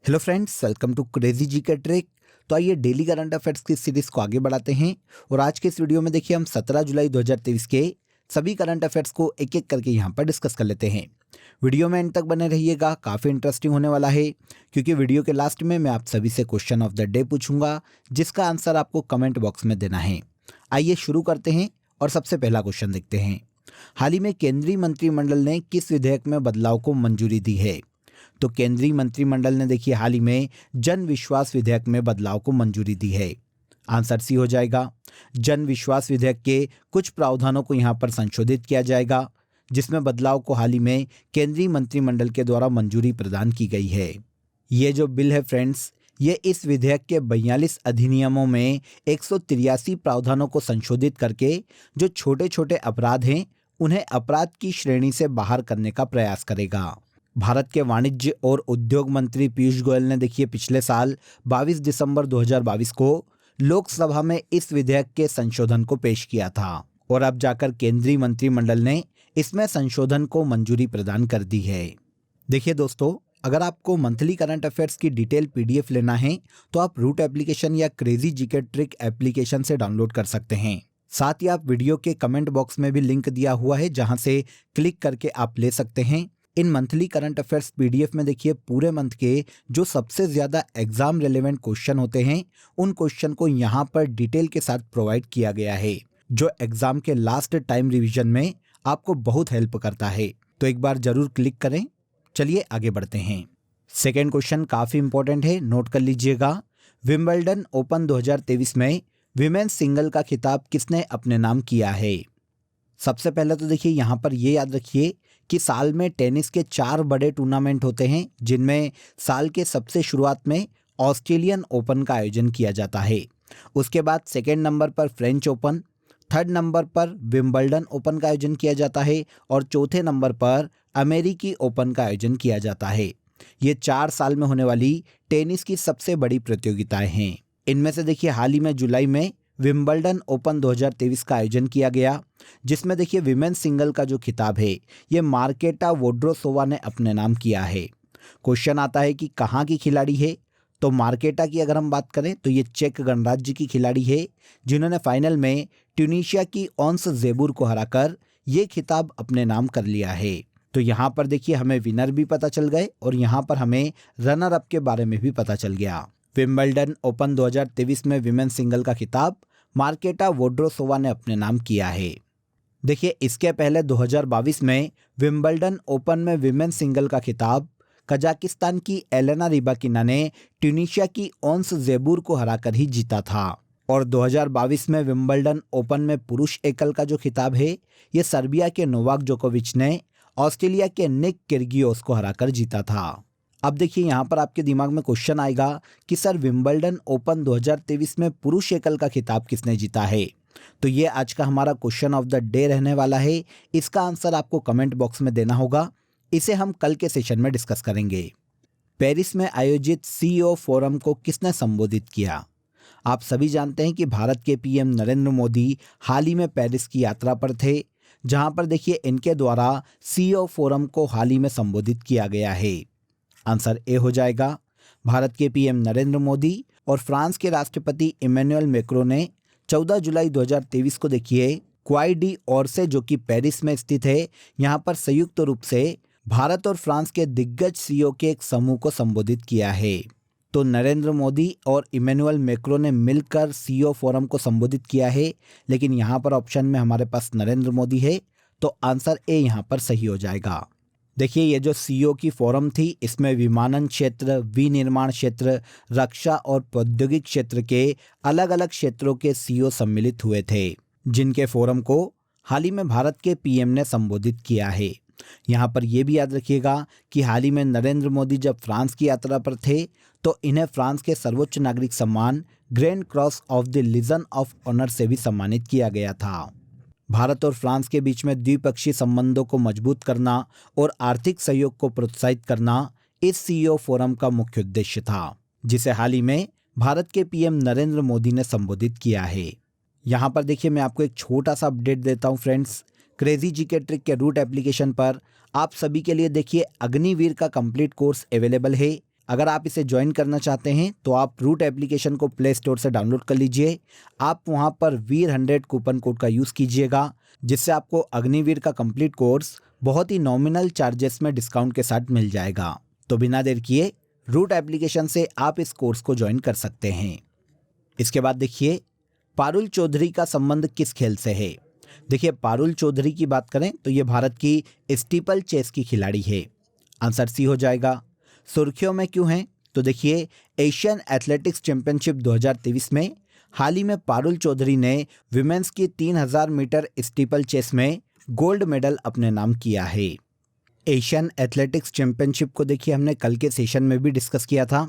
Hello friends, welcome to crazy G K trick. तो आइए daily current affairs की series को आगे बढ़ाते हैं और आज के इस वीडियो में देखिए हम 17 जुलाई 2023 के सभी करंट अफेयर्स को एक एक करके यहाँ पर डिस्कस कर लेते हैं। वीडियो में एंड तक बने रहिएगा, काफ़ी इंटरेस्टिंग होने वाला है क्योंकि वीडियो के लास्ट में मैं आप सभी से क्वेश्चन ऑफ द डे पूछूंगा जिसका आंसर आपको कमेंट बॉक्स में देना है। आइए शुरू करते हैं और सबसे पहला क्वेश्चन देखते हैं। हाल ही में केंद्रीय मंत्रिमंडल ने किस विधेयक में बदलाव को मंजूरी दी है? तो केंद्रीय मंत्रिमंडल ने देखिए हाल ही में जन विश्वास विधेयक में बदलाव को मंजूरी दी है। आंसर सी हो जाएगा। जन विश्वास विधेयक के कुछ प्रावधानों को यहां पर संशोधित किया जाएगा जिसमें बदलाव को हाल ही में केंद्रीय मंत्रिमंडल के द्वारा मंजूरी प्रदान की गई है। ये जो बिल है फ्रेंड्स, ये इस विधेयक के 42 अधिनियमों में 183 प्रावधानों को संशोधित करके जो छोटे छोटे अपराध हैं उन्हें अपराध की श्रेणी से बाहर करने का प्रयास करेगा। भारत के वाणिज्य और उद्योग मंत्री पीयूष गोयल ने देखिए पिछले साल 22 दिसंबर 2022 को लोकसभा में इस विधेयक के संशोधन को पेश किया था और अब जाकर केंद्रीय मंत्रिमंडल ने इसमें संशोधन को मंजूरी प्रदान कर दी है। देखिए दोस्तों, अगर आपको मंथली करंट अफेयर्स की डिटेल पीडीएफ लेना है तो आप रूट एप्लीकेशन या क्रेजी जीके ट्रिक एप्लीकेशन से डाउनलोड कर सकते हैं। साथ ही आप वीडियो के कमेंट बॉक्स में भी लिंक दिया हुआ है जहां से क्लिक करके आप ले सकते हैं। इन मंथली करंट अफेयर्स पीडीएफ में देखिए पूरे मंथ के जो सबसे ज़्यादा एग्जाम रेलेवेंट क्वेश्चन होते हैं उन क्वेश्चन को यहाँ पर डिटेल के साथ प्रोवाइड किया गया है जो एग्जाम के लास्ट टाइम रिवीजन में आपको बहुत हेल्प करता है। तो एक बार जरूर क्लिक करें। चलिए आगे बढ़ते हैं। सेकेंड क्वेश्चन काफ़ी इंपॉर्टेंट है, नोट कर लीजिएगा। विंबलडन ओपन 2023 में विमेन्स सिंगल का खिताब किसने अपने नाम किया है? सबसे पहले तो देखिए यहाँ पर ये याद रखिए कि साल में टेनिस के 4 बड़े टूर्नामेंट होते हैं जिनमें साल के सबसे शुरुआत में ऑस्ट्रेलियन ओपन का आयोजन किया जाता है। उसके बाद सेकेंड नंबर पर फ्रेंच ओपन, थर्ड नंबर पर विंबलडन ओपन का आयोजन किया जाता है और चौथे नंबर पर अमेरिकी ओपन का आयोजन किया जाता है। ये 4 साल में होने वाली टेनिस की सबसे बड़ी प्रतियोगिताएं हैं। इनमें से देखिए हाल ही में जुलाई में विंबलडन ओपन 2023 का आयोजन किया गया जिसमें देखिए विमेन सिंगल का जो खिताब है ये मार्केटा वोड्रोसोवा ने अपने नाम किया है। क्वेश्चन आता है कि कहाँ की खिलाड़ी है? तो मार्केटा की अगर हम बात करें तो ये चेक गणराज्य की खिलाड़ी है जिन्होंने फाइनल में ट्यूनीशिया की ऑन्स जेबुर को हराकर ये खिताब अपने नाम कर लिया है। तो यहाँ पर देखिए हमें विनर भी पता चल गए और यहाँ पर हमें रनर अप के बारे में भी पता चल गया। विंबलडन ओपन 2023 में विमेन सिंगल का खिताब मार्केटा वोड्रोसोवा ने अपने नाम किया है। देखिए इसके पहले 2022 में विंबलडन ओपन में विमेन सिंगल का खिताब कजाकिस्तान की एलेना रिबाकिना ने ट्यूनीशिया की ऑन्स जेबुर को हराकर ही जीता था। और 2022 में विंबलडन ओपन में पुरुष एकल का जो खिताब है ये सर्बिया के नोवाक जोकोविच ने ऑस्ट्रेलिया के निक किर्गियोस को हराकर जीता था। अब देखिए यहाँ पर आपके दिमाग में क्वेश्चन आएगा कि सर विंबलडन ओपन 2023 में पुरुष एकल का खिताब किसने जीता है? तो ये आज का हमारा क्वेश्चन ऑफ द डे रहने वाला है। इसका आंसर आपको कमेंट बॉक्स में देना होगा। इसे हम कल के सेशन में डिस्कस करेंगे। पेरिस में आयोजित सीईओ फोरम को किसने संबोधित किया? आप सभी जानते हैं कि भारत के पीएम नरेंद्र मोदी हाल ही में पेरिस की यात्रा पर थे जहां पर देखिए इनके द्वारा सीईओ फोरम को हाल ही में संबोधित किया गया है। आंसर ए हो जाएगा। भारत के पीएम नरेंद्र मोदी और फ्रांस के राष्ट्रपति इमैनुअल मैक्रो ने 14 जुलाई 2023 को देखिए क्वाई डी ओर्से जो कि पेरिस में स्थित है यहाँ पर संयुक्त रूप से भारत और फ्रांस के दिग्गज सीईओ के एक समूह को संबोधित किया है। तो नरेंद्र मोदी और इमैनुअल मैक्रो ने मिलकर सीईओ फोरम को संबोधित किया है, लेकिन यहाँ पर ऑप्शन में हमारे पास नरेंद्र मोदी है तो आंसर ए यहाँ पर सही हो जाएगा। देखिए ये जो सीईओ की फोरम थी इसमें विमानन क्षेत्र, विनिर्माण क्षेत्र, रक्षा और प्रौद्योगिक क्षेत्र के अलग अलग क्षेत्रों के सीईओ सम्मिलित हुए थे जिनके फोरम को हाल ही में भारत के पीएम ने संबोधित किया है। यहाँ पर यह भी याद रखिएगा कि हाल ही में नरेंद्र मोदी जब फ्रांस की यात्रा पर थे तो इन्हें फ्रांस के सर्वोच्च नागरिक सम्मान Grand Cross of the Legion of Honour से भी सम्मानित किया गया था। भारत और फ्रांस के बीच में द्विपक्षीय संबंधों को मजबूत करना और आर्थिक सहयोग को प्रोत्साहित करना इस सीईओ फोरम का मुख्य उद्देश्य था जिसे हाल ही में भारत के पीएम नरेंद्र मोदी ने संबोधित किया है। यहाँ पर देखिए मैं आपको एक छोटा सा अपडेट देता हूँ फ्रेंड्स। क्रेजी जीके ट्रिक के रूट एप्लीकेशन पर आप सभी के लिए देखिए अग्निवीर का कंप्लीट कोर्स अवेलेबल है। अगर आप इसे ज्वाइन करना चाहते हैं तो आप रूट एप्लीकेशन को प्ले स्टोर से डाउनलोड कर लीजिए। आप वहां पर वीर100 कूपन कोड का यूज़ कीजिएगा, जिससे आपको अग्निवीर का कंप्लीट कोर्स बहुत ही नॉमिनल चार्जेस में डिस्काउंट के साथ मिल जाएगा। तो बिना देर किए रूट एप्लीकेशन से आप इस कोर्स को ज्वाइन कर सकते हैं। इसके बाद देखिए, पारुल चौधरी का संबंध किस खेल से है। देखिए, पारुल चौधरी की बात करें तो ये भारत की स्टीपल चेस की खिलाड़ी है। आंसर सी हो जाएगा। सुर्खियों में क्यों हैं? तो देखिए, एशियन एथलेटिक्स चैंपियनशिप 2023 में हाल ही में पारुल चौधरी ने विमेंस की 3000 मीटर स्टीपल चेस में गोल्ड मेडल अपने नाम किया है। एशियन एथलेटिक्स चैंपियनशिप को देखिए हमने कल के सेशन में भी डिस्कस किया था।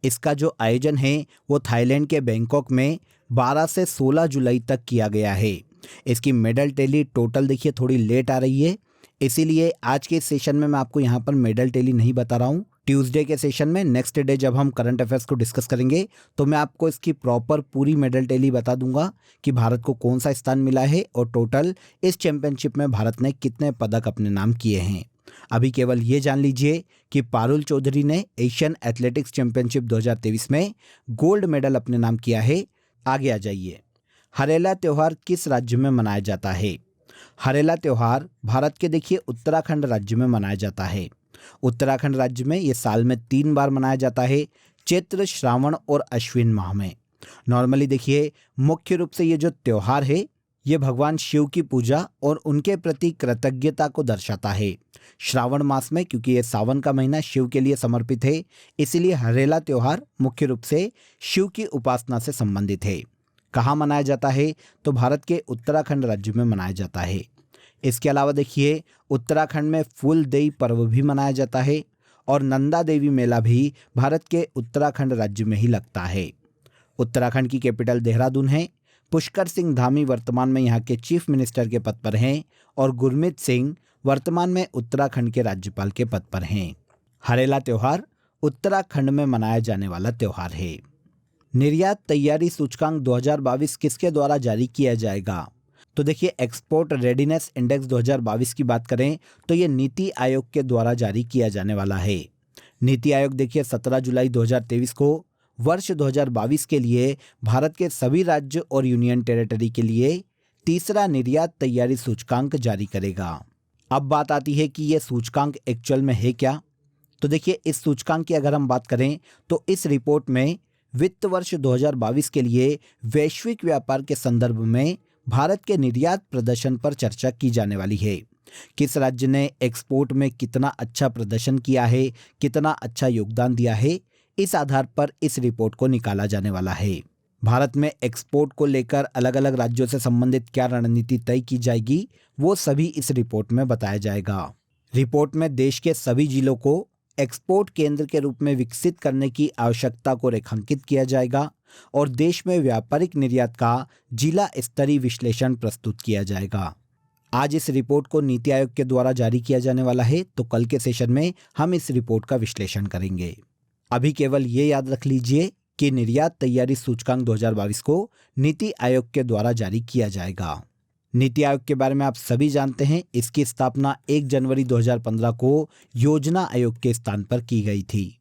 इसका जो आयोजन है वो थाईलैंड के बैंकॉक में 12 से 16 जुलाई तक किया गया है। इसकी मेडल टैली टोटल देखिए थोड़ी लेट आ रही है, इसीलिए आज के सेशन में मैं आपको यहाँ पर मेडल टैली नहीं बता रहा हूँ। ट्यूसडे के सेशन में नेक्स्ट डे जब हम करंट अफेयर्स को डिस्कस करेंगे तो मैं आपको इसकी प्रॉपर पूरी मेडल टैली बता दूंगा कि भारत को कौन सा स्थान मिला है और टोटल इस चैंपियनशिप में भारत ने कितने पदक अपने नाम किए हैं। अभी केवल ये जान लीजिए कि पारुल चौधरी ने एशियन एथलेटिक्स चैंपियनशिप 2023 में गोल्ड मेडल अपने नाम किया है। आगे आ जाइए। हरेला त्योहार किस राज्य में मनाया जाता है? हरेला त्योहार भारत के देखिए उत्तराखंड राज्य में मनाया जाता है। उत्तराखंड राज्य में ये साल में 3 बार मनाया जाता है, चैत्र, श्रावण और अश्विन माह में। नॉर्मली देखिए मुख्य रूप से ये जो त्योहार है ये भगवान शिव की पूजा और उनके प्रति कृतज्ञता को दर्शाता है। श्रावण मास में, क्योंकि ये सावन का महीना शिव के लिए समर्पित है, इसीलिए हरेला त्योहार मुख्य रूप से शिव की उपासना से संबंधित है। कहाँ मनाया जाता है? तो भारत के उत्तराखंड राज्य में मनाया जाता है। इसके अलावा देखिए उत्तराखंड में फूलदेई पर्व भी मनाया जाता है और नंदा देवी मेला भी भारत के उत्तराखंड राज्य में ही लगता है। उत्तराखंड की कैपिटल देहरादून है। पुष्कर सिंह धामी वर्तमान में यहाँ के चीफ मिनिस्टर के पद पर हैं और गुरमीत सिंह वर्तमान में उत्तराखंड के राज्यपाल के पद पर हैं। हरेला त्योहार उत्तराखंड में मनाया जाने वाला त्योहार है। निर्यात तैयारी सूचकांक 2022 किसके द्वारा जारी किया जाएगा? तो देखिए एक्सपोर्ट रेडीनेस इंडेक्स 2022 की बात करें तो ये नीति आयोग के द्वारा जारी किया जाने वाला है। नीति आयोग देखिए 17 जुलाई 2023 को वर्ष 2022 के लिए भारत के सभी राज्य और यूनियन टेरिटरी के लिए तीसरा निर्यात तैयारी सूचकांक जारी करेगा। अब बात आती है कि यह सूचकांक एक्चुअल में है क्या। तो देखिए इस सूचकांक की अगर हम बात करें तो इस रिपोर्ट में वित्त वर्ष 2022 के लिए वैश्विक व्यापार के संदर्भ में भारत के निर्यात प्रदर्शन पर चर्चा की जाने वाली है। किस राज्य ने एक्सपोर्ट में कितना अच्छा प्रदर्शन किया है, कितना अच्छा योगदान दिया है, इस आधार पर इस रिपोर्ट को निकाला जाने वाला है। भारत में एक्सपोर्ट को लेकर अलग अलग राज्यों से संबंधित क्या रणनीति तय की जाएगी वो सभी इस रिपोर्ट में बताया जाएगा। रिपोर्ट में देश के सभी जिलों को एक्सपोर्ट केंद्र के रूप में विकसित करने की आवश्यकता को रेखांकित किया जाएगा और देश में व्यापारिक निर्यात का जिला स्तरीय विश्लेषण प्रस्तुत किया जाएगा। आज इस रिपोर्ट को नीति आयोग के द्वारा जारी किया जाने वाला है, तो कल के सेशन में हम इस रिपोर्ट का विश्लेषण करेंगे। अभी केवल ये याद रख लीजिए कि निर्यात तैयारी सूचकांक 2022 को नीति आयोग के द्वारा जारी किया जाएगा। नीति आयोग के बारे में आप सभी जानते हैं, इसकी स्थापना 1 जनवरी 2015 को योजना आयोग के स्थान पर की गई थी।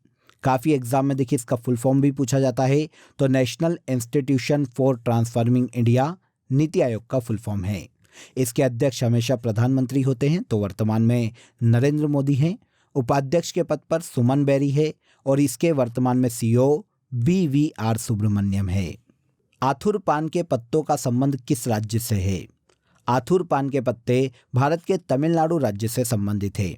काफ़ी एग्जाम में देखिए इसका फुल फॉर्म भी पूछा जाता है, तो national institution for transforming India NITI Aayog का फुल फॉर्म है। इसके अध्यक्ष हमेशा प्रधानमंत्री होते हैं, तो वर्तमान में नरेंद्र मोदी हैं। उपाध्यक्ष के पद पर सुमन बेरी है और इसके वर्तमान में सीईओ BVR सुब्रमण्यम है। आथुर पान के पत्तों का संबंध किस राज्य से है? आथुर पान के पत्ते भारत के तमिलनाडु राज्य से संबंधित है।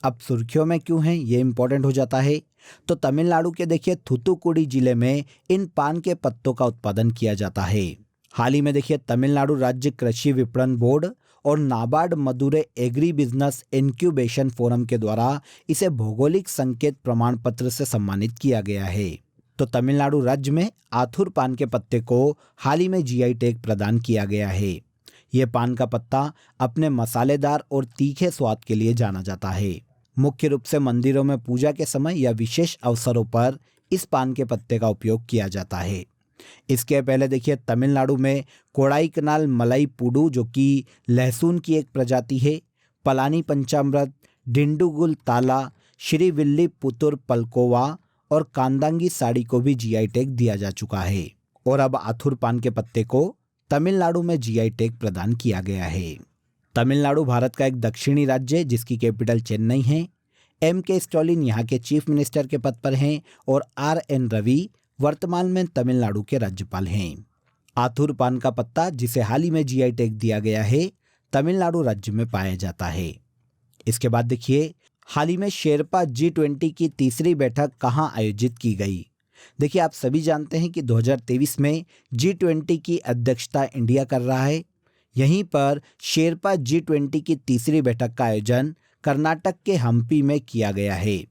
अब सुर्खियों में क्यों हैं ये इंपॉर्टेंट हो जाता है। तो तमिलनाडु के देखिए थूथुकुडी जिले में इन पान के पत्तों का उत्पादन किया जाता है। हाल ही में देखिए तमिलनाडु राज्य कृषि विपणन बोर्ड और NABARD Madurai agri business incubation forum के द्वारा इसे भौगोलिक संकेत प्रमाण पत्र से सम्मानित किया गया है। तो तमिलनाडु राज्य में आथुर पान के पत्ते को हाल ही में GI टैग प्रदान किया गया है। ये पान का पत्ता अपने मसालेदार और तीखे स्वाद के लिए जाना जाता है। मुख्य रूप से मंदिरों में पूजा के समय या विशेष अवसरों पर इस पान के पत्ते का उपयोग किया जाता है। इसके पहले देखिए तमिलनाडु में कोडाईकनाल मलाई पुडू जो कि लहसुन की एक प्रजाति है, पलानी पंचामृत, डिंडुगुल ताला, श्रीविल्ली पुतुर पलकोवा और कांदांगी साड़ी को भी जीआई टैग दिया जा चुका है। और अब आथुर पान के पत्ते को तमिलनाडु में जीआई टैग प्रदान किया गया है। तमिलनाडु भारत का एक दक्षिणी राज्य है जिसकी कैपिटल चेन्नई है। M.K. स्टालिन यहाँ के चीफ मिनिस्टर के पद पर हैं और R.N. रवि वर्तमान में तमिलनाडु के राज्यपाल हैं। आथुर पान का पत्ता, जिसे हाल ही में जीआई टैग दिया गया है, तमिलनाडु राज्य में पाया जाता है। इसके बाद देखिए, हाल ही में शेरपा G20 की तीसरी बैठक कहाँ आयोजित की गई। देखिए, आप सभी जानते हैं कि 2023 में G20 की अध्यक्षता इंडिया कर रहा है। यहीं पर शेरपा G20 की तीसरी बैठक का आयोजन कर्नाटक के हम्पी में किया गया है।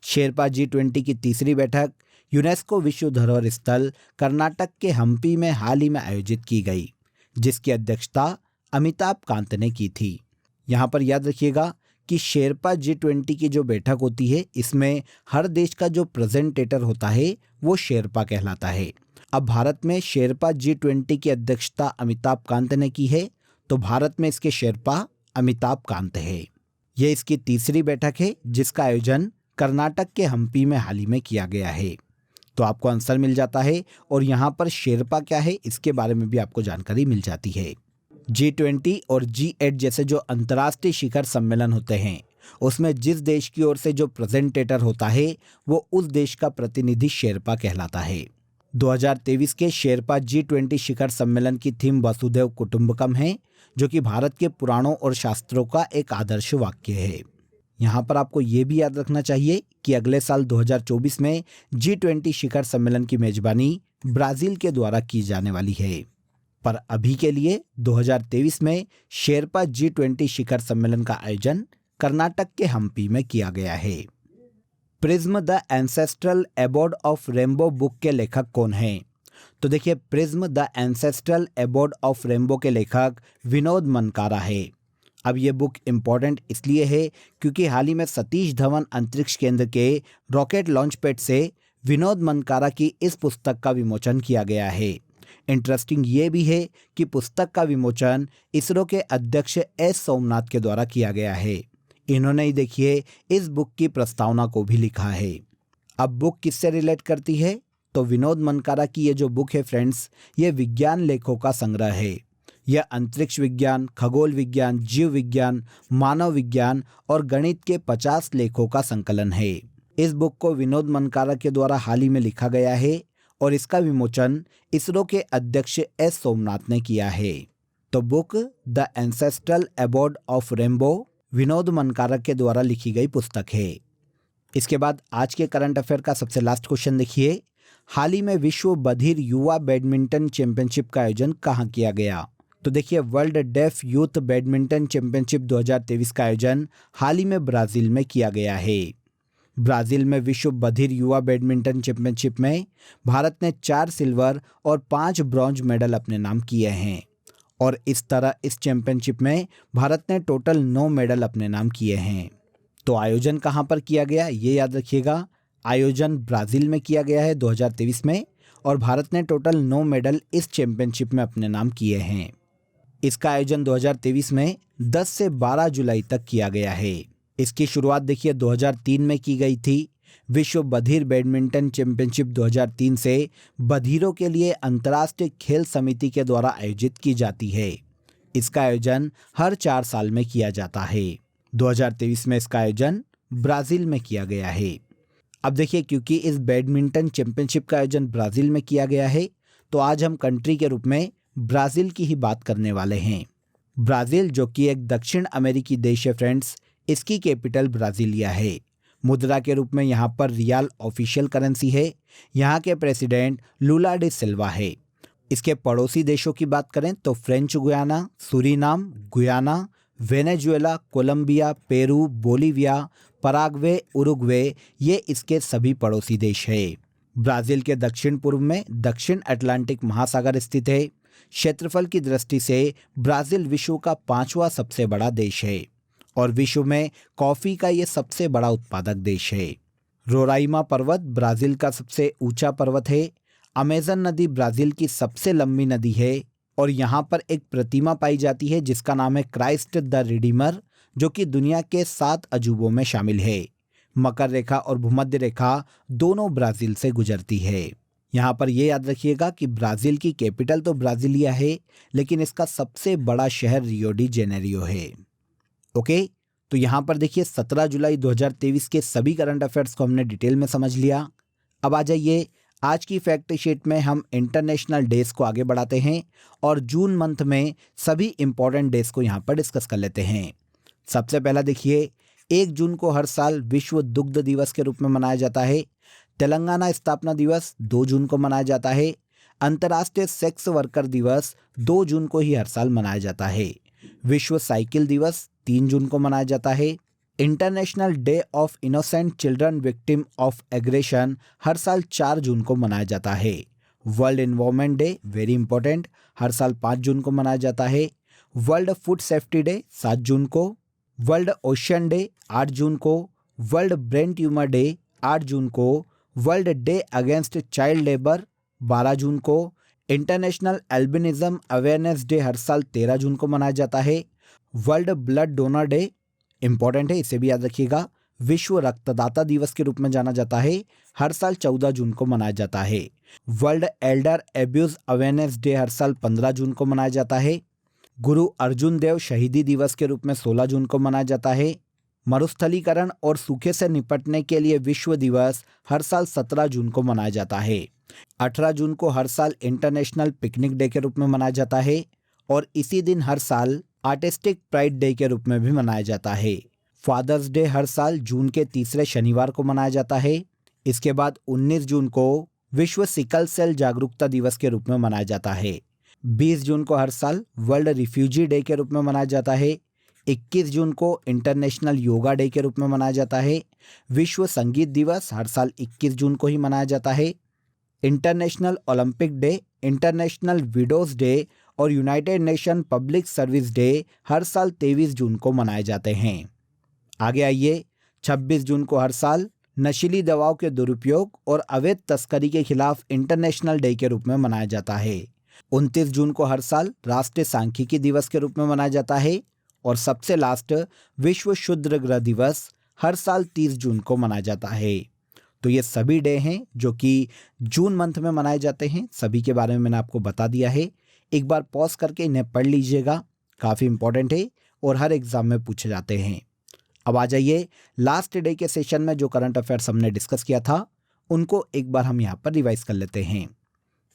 शेरपा G20 की तीसरी बैठक यूनेस्को विश्व धरोहर स्थल कर्नाटक के हम्पी में हाल ही में आयोजित की गई, जिसकी अध्यक्षता अमिताभ कांत ने की थी। यहाँ पर याद रखिएगा कि शेरपा G20 की जो बैठक होती है, इसमें हर देश का जो प्रेजेंटेटर होता है वो शेरपा कहलाता है। अब भारत में शेरपा G20 की अध्यक्षता अमिताभ कांत ने की है, तो भारत में इसके शेरपा अमिताभ कांत है। यह इसकी तीसरी बैठक है जिसका आयोजन कर्नाटक के हम्पी में हाल ही में किया गया है। तो आपको आंसर मिल जाता है और यहाँ पर शेरपा क्या है इसके बारे में भी आपको जानकारी मिल जाती है। G20 और G8 जैसे जो अंतर्राष्ट्रीय शिखर सम्मेलन होते हैं, उसमें जिस देश की ओर से जो प्रेजेंटेटर होता है वो उस देश का प्रतिनिधि शेरपा कहलाता है। 2023 के शेरपा G20 शिखर सम्मेलन की थीम वसुधैव कुटुंबकम है, जो कि भारत के पुराणों और शास्त्रों का एक आदर्श वाक्य है। यहाँ पर आपको ये भी याद रखना चाहिए कि अगले साल 2024 में G20 शिखर सम्मेलन की मेजबानी ब्राजील के द्वारा की जाने वाली है। पर अभी के लिए 2023 में शेरपा G20 शिखर सम्मेलन का आयोजन कर्नाटक के हम्पी में किया गया है। Prism the ancestral abode of rainbow book के लेखक कौन हैं? तो देखिए, prism the ancestral abode of rainbow के लेखक विनोद मनकारा है। अब ये बुक इम्पॉर्टेंट इसलिए है क्योंकि हाल ही में सतीश धवन अंतरिक्ष केंद्र के रॉकेट लॉन्च पैड से विनोद मनकारा की इस पुस्तक का विमोचन किया गया है। इंटरेस्टिंग ये भी है कि पुस्तक का विमोचन इसरो के अध्यक्ष एस सोमनाथ के द्वारा किया गया है। इन्होंने ही देखिए इस बुक की प्रस्तावना को भी लिखा है। अब बुक किससे रिलेट करती है? तो विनोद मनकारा की ये जो बुक है फ्रेंड्स, ये विज्ञान लेखों का संग्रह है। यह अंतरिक्ष विज्ञान, खगोल विज्ञान, जीव विज्ञान, मानव विज्ञान और गणित के 50 लेखों का संकलन है। इस बुक को विनोद मनकारा के द्वारा हाल ही में लिखा गया है और इसका विमोचन इसरो के अध्यक्ष एस सोमनाथ ने किया है। तो book the ancestral abode of rainbow Vinod Mankara के द्वारा लिखी गई पुस्तक है। इसके बाद आज के करंट अफेयर का सबसे लास्ट क्वेश्चन देखिए, हाल ही में विश्व बधिर युवा बैडमिंटन चैंपियनशिप का आयोजन कहाँ किया गया? तो देखिए, World Deaf Youth Badminton Championship 2023 का आयोजन हाल ही में ब्राजील में किया गया है। ब्राजील में विश्व बधिर युवा बैडमिंटन चैंपियनशिप में भारत ने 4 सिल्वर और 5 ब्रॉन्ज मेडल अपने नाम किए हैं और इस तरह इस चैंपियनशिप में भारत ने टोटल 9 मेडल अपने नाम किए हैं। तो आयोजन कहाँ पर किया गया ये याद रखिएगा, आयोजन ब्राजील में किया गया है 2023 में और भारत ने टोटल 9 मेडल इस चैंपियनशिप में अपने नाम किए हैं। इसका आयोजन 2023 में 10 से 12 जुलाई तक किया गया है। इसकी शुरुआत देखिए 2003 में की गई थी। विश्व बधिर बैडमिंटन चैंपियनशिप 2003 से बधिरों के लिए अंतर्राष्ट्रीय खेल समिति के द्वारा आयोजित की जाती है। इसका आयोजन हर 4 साल में किया जाता है। 2023 में इसका आयोजन ब्राजील में किया गया है। अब देखिए, क्योंकि इस बैडमिंटन चैंपियनशिप का आयोजन ब्राजील में किया गया है, तो आज हम कंट्री के रूप में ब्राजील की ही बात करने वाले हैं। ब्राजील जो कि एक दक्षिण अमेरिकी देश है फ्रेंड्स, इसकी कैपिटल ब्राजीलिया है। मुद्रा के रूप में यहाँ पर रियाल ऑफिशियल करेंसी है। यहाँ के प्रेसिडेंट लूला डी सिल्वा है। इसके पड़ोसी देशों की बात करें तो French Guiana, Suriname, Guyana, Venezuela, Colombia, Peru, Bolivia, Paraguay, Uruguay, ये इसके सभी पड़ोसी देश है। ब्राजील के दक्षिण पूर्व में दक्षिण अटलांटिक महासागर स्थित है। क्षेत्रफल की दृष्टि से ब्राजील विश्व का 5वां सबसे बड़ा देश है और विश्व में कॉफी का ये सबसे बड़ा उत्पादक देश है। रोराइमा पर्वत ब्राजील का सबसे ऊंचा पर्वत है। अमेजन नदी ब्राजील की सबसे लंबी नदी है और यहाँ पर एक प्रतिमा पाई जाती है जिसका नाम है क्राइस्ट द रिडीमर, जो कि दुनिया के 7 अजूबों में शामिल है। मकर रेखा और भूमध्य रेखा दोनों ब्राजील से गुजरती है। यहाँ पर यह याद रखिएगा कि ब्राजील की कैपिटल तो ब्राजीलिया है, लेकिन इसका सबसे बड़ा शहर रियो डी जेनेरियो है। ओके, तो यहाँ पर देखिए 17 जुलाई 2023 के सभी करंट अफेयर्स को हमने डिटेल में समझ लिया। अब आ जाइए आज की फैक्ट शीट में हम इंटरनेशनल डेज को आगे बढ़ाते हैं और जून मंथ में सभी इंपॉर्टेंट डेज को यहाँ पर डिस्कस कर लेते हैं। सबसे पहला देखिए 1 जून को हर साल विश्व दुग्ध दिवस के रूप में मनाया जाता है। तेलंगाना स्थापना दिवस 2 जून को मनाया जाता है। अंतर्राष्ट्रीय सेक्स वर्कर दिवस 2 जून को ही हर साल मनाया जाता है। विश्व साइकिल दिवस 3 जून को मनाया जाता है। International day of innocent children victim of aggression हर साल 4 जून को मनाया जाता है। World environment day very important हर साल 5 जून को मनाया जाता है। वर्ल्ड फूड सेफ्टी डे 7 जून को। वर्ल्ड ओशियन डे 8 जून को। वर्ल्ड ब्रेन ट्यूमर डे 8 जून को। World day against child labour 12 जून को। इंटरनेशनल एल्बिनिज्म अवेयरनेस डे हर साल 13 जून को मनाया जाता है। World blood donor day important है, इसे भी याद रखिएगा। विश्व रक्तदाता दिवस के रूप में जाना जाता है, हर साल 14 जून को मनाया जाता है। World elder abuse awareness day हर साल 15 जून को मनाया जाता है। गुरु अर्जुन देव शहीदी दिवस के रूप में 16 जून को मनाया जाता है। मरुस्थलीकरण और सूखे से निपटने के लिए विश्व दिवस हर साल 17 जून को मनाया जाता है। 18 जून को हर साल इंटरनेशनल पिकनिक डे के रूप में मनाया जाता है और इसी दिन हर साल आर्टिस्टिक प्राइड डे के रूप में भी मनाया जाता है। फादर्स डे हर साल जून के तीसरे शनिवार को मनाया जाता है। इसके बाद 19 जून को विश्व सिकल सेल जागरूकता दिवस के रूप में मनाया जाता है। 20 जून को हर साल वर्ल्ड रिफ्यूजी डे के रूप में मनाया जाता है। 21 जून को इंटरनेशनल योगा डे के रूप में मनाया जाता है। विश्व संगीत दिवस हर साल 21 जून को ही मनाया जाता है। International Olympic day, international widows day और united nation public service day हर साल 23 जून को मनाए जाते हैं। आगे आइए 26 जून को हर साल नशीली दवाओं के दुरुपयोग और अवैध तस्करी के खिलाफ इंटरनेशनल डे के रूप में मनाया जाता है। 29 जून को हर साल राष्ट्रीय सांख्यिकी दिवस के रूप में मनाया जाता है और सबसे लास्ट विश्व क्षुद्र ग्रह दिवस हर साल 30 जून को मनाया जाता है। तो ये सभी डे हैं जो कि जून मंथ में मनाए जाते हैं। सभी के बारे में मैंने आपको बता दिया है। एक बार पॉज करके इन्हें पढ़ लीजिएगा, काफ़ी इंपॉर्टेंट है और हर एग्जाम में पूछे जाते हैं। अब आ जाइए लास्ट डे के सेशन में जो करंट अफेयर्स हमने डिस्कस किया था उनको एक बार हम यहाँ पर रिवाइज कर लेते हैं।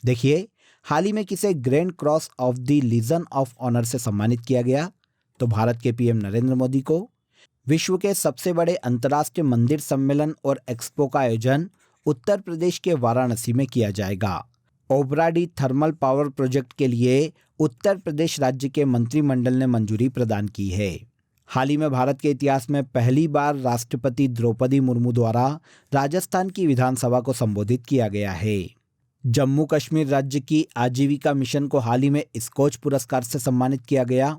देखिए, हाल ही में किसे Grand Cross of the Legion of Honour से सम्मानित किया गया? तो भारत के पीएम नरेंद्र मोदी को। विश्व के सबसे बड़े अंतर्राष्ट्रीय मंदिर सम्मेलन और एक्सपो का आयोजन उत्तर प्रदेश के वाराणसी में किया जाएगा। ओबराडी थर्मल पावर प्रोजेक्ट के लिए उत्तर प्रदेश राज्य के मंत्रिमंडल ने मंजूरी प्रदान की है। हाल ही में भारत के इतिहास में पहली बार राष्ट्रपति द्रौपदी मुर्मू द्वारा राजस्थान की विधानसभा को संबोधित किया गया है। जम्मू कश्मीर राज्य की आजीविका मिशन को हाल ही में स्कॉच पुरस्कार से सम्मानित किया गया।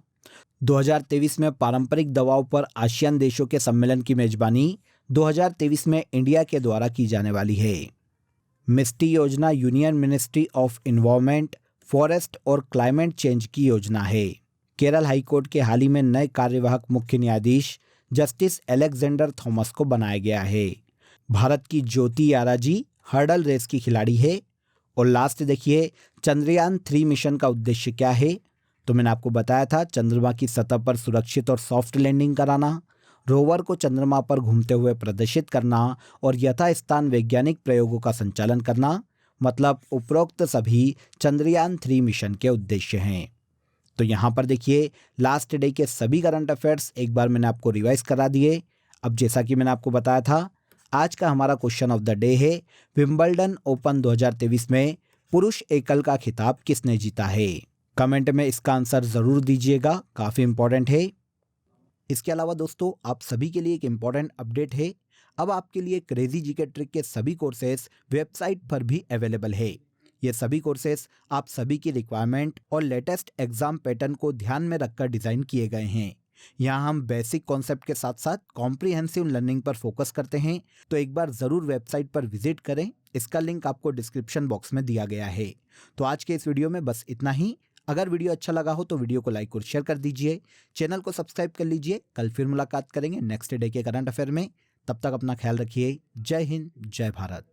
2023 में पारंपरिक दवाओं पर आसियान देशों के सम्मेलन की मेजबानी 2023 में इंडिया के द्वारा की जाने वाली है। मिस्टी योजना union ministry of environment, forest और क्लाइमेट चेंज की योजना है। केरल हाईकोर्ट के हाल ही में नए कार्यवाहक मुख्य न्यायाधीश जस्टिस एलेक्जेंडर थॉमस को बनाया गया है। भारत की ज्योति याराजी हर्डल रेस की खिलाड़ी है। और लास्ट देखिए, चंद्रयान 3 मिशन का उद्देश्य क्या है? तो मैंने आपको बताया था, चंद्रमा की सतह पर सुरक्षित और सॉफ्ट लैंडिंग कराना, रोवर को चंद्रमा पर घूमते हुए प्रदर्शित करना और यथास्थान वैज्ञानिक प्रयोगों का संचालन करना। मतलब उपरोक्त सभी चंद्रयान 3 मिशन के उद्देश्य हैं। तो यहाँ पर देखिए, लास्ट डे के सभी करंट अफेयर्स एक बार मैंने आपको रिवाइज करा दिए। अब जैसा कि मैंने आपको बताया था, आज का हमारा क्वेश्चन ऑफ द डे है, विंबलडन ओपन 2023 में पुरुष एकल का खिताब किसने जीता है? कमेंट में इसका आंसर जरूर दीजिएगा, काफ़ी इंपॉर्टेंट है। इसके अलावा दोस्तों, आप सभी के लिए एक इंपॉर्टेंट अपडेट है। अब आपके लिए क्रेजी जीके ट्रिक के सभी कोर्सेज वेबसाइट पर भी अवेलेबल है। ये सभी कोर्सेज आप सभी की रिक्वायरमेंट और लेटेस्ट एग्जाम पैटर्न को ध्यान में रखकर डिज़ाइन किए गए हैं। यहाँ हम बेसिक कॉन्सेप्ट के साथ साथ कॉम्प्रिहेंसिव लर्निंग पर फोकस करते हैं। तो एक बार ज़रूर वेबसाइट पर विजिट करें, इसका लिंक आपको डिस्क्रिप्शन बॉक्स में दिया गया है। तो आज के इस वीडियो में बस इतना ही। अगर वीडियो अच्छा लगा हो तो वीडियो को लाइक और शेयर कर दीजिए, चैनल को सब्सक्राइब कर लीजिए। कल फिर मुलाकात करेंगे नेक्स्ट डे के करंट अफेयर में। तब तक अपना ख्याल रखिए। जय हिंद, जय भारत।